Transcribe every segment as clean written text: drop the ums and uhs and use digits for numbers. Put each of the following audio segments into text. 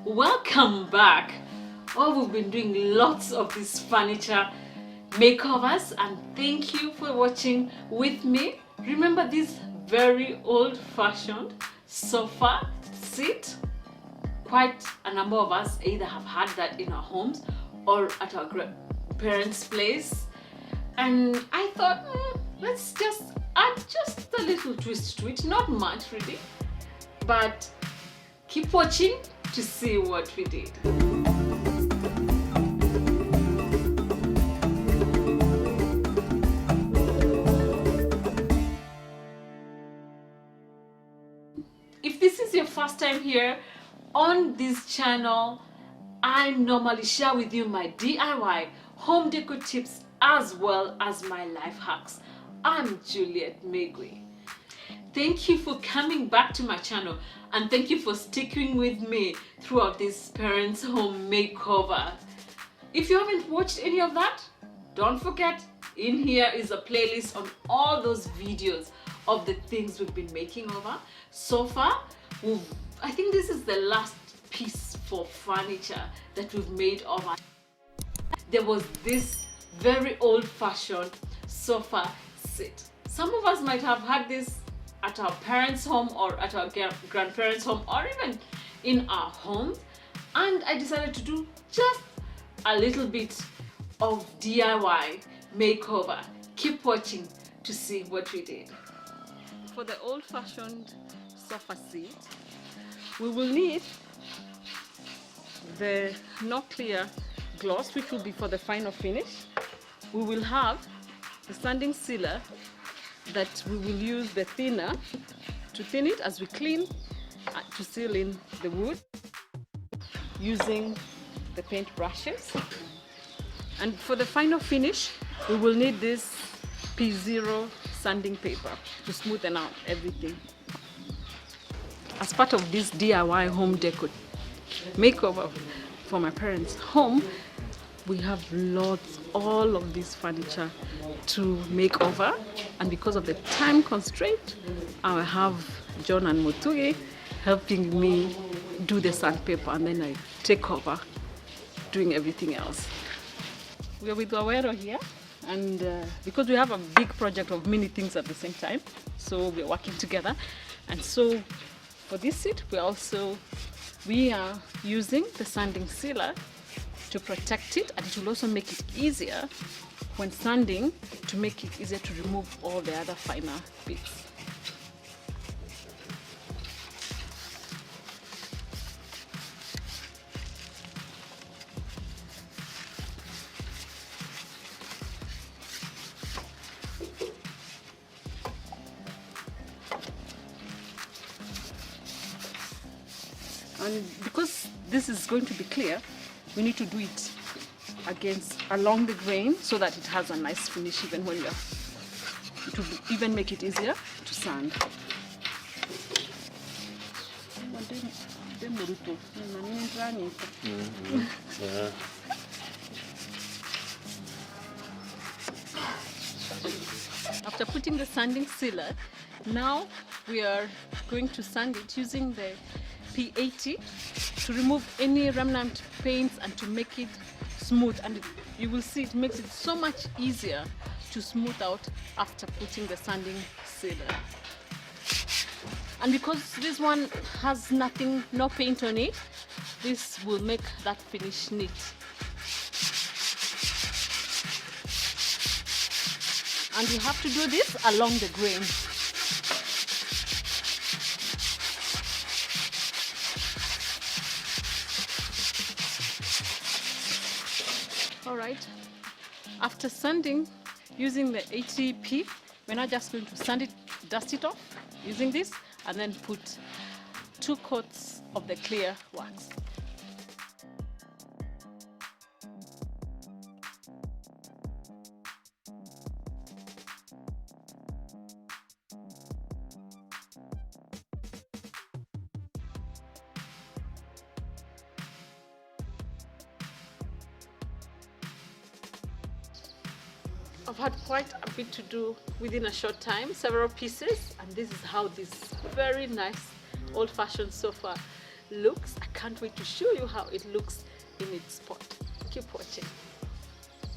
welcome back. Oh, we've been doing lots of these furniture makeovers, and thank you for watching with me. Remember this very old-fashioned sofa seat? Quite a number of us either have had that in our homes or at our grandparents' place, and I thought let's just add just a little twist to it. Not much really, but keep watching to see what we did. If this is your first time here on this channel, I normally share with you my DIY home decor tips as well as my life hacks. I'm Juliet Megwe. Thank you for coming back to my channel, and thank you for sticking with me throughout this parents' home makeover. If you haven't watched any of that, don't forget, in here is a playlist on all those videos of the things we've been making over. So far, I think this is the last piece for furniture that we've made over. There was this very old-fashioned sofa seat. Some of us might have had this at our parents' home or at our grandparents' home or even in our homes, and I decided to do just a little bit of DIY makeover. Keep watching to see what we did. For the old-fashioned sofa seat, we will need the no clear gloss, which will be for the final finish. We will have the sanding sealer that we will use the thinner to thin it as we clean to seal in the wood using the paint brushes. And for the final finish, we will need this P0 sanding paper to smoothen out everything. As part of this DIY home decor makeover for my parents' home, we have all of this furniture to make over, and because of the time constraint, I have John and Motugi helping me do the sandpaper, and then I take over doing everything else. We are with Awero here, and because we have a big project of many things at the same time, so we're working together. And so for this seat, we are using the sanding sealer to protect it, and it will also make it easier when sanding, to make it easier to remove all the other finer bits. And because this is going to be clear, we need to do it along the grain so that it has a nice finish even when it will even make it easier to sand. After putting the sanding sealer, now we are going to sand it using the P80 to remove any remnant paints and to make it smooth, and you will see it makes it so much easier to smooth out after putting the sanding sealer. And because this one has no paint on it, this will make that finish neat. And you have to do this along the grain. Alright, after sanding using the 80p, we're now just going to dust it off using this, and then put 2 coats of the clear wax. I've had quite a bit to do within a short time, several pieces, and this is how this very nice old-fashioned sofa looks. I can't wait to show you how it looks in its spot. Keep watching.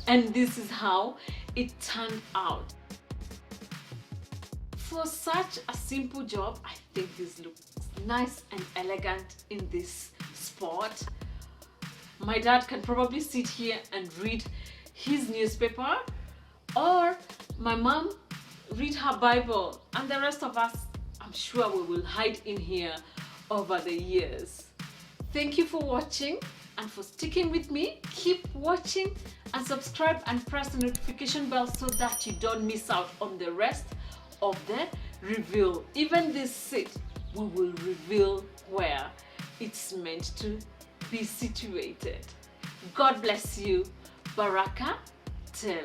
And this is how it turned out. For such a simple job, I think this looks nice and elegant in this spot. My dad can probably sit here and read his newspaper, or my mom read her Bible, and the rest of us, I'm sure we will hide in here over the years. Thank you for watching and for sticking with me. Keep watching and subscribe and press the notification bell so that you don't miss out on the rest of the reveal. Even this seat, we will reveal where it's meant to be situated. God bless you. Baraka Tele.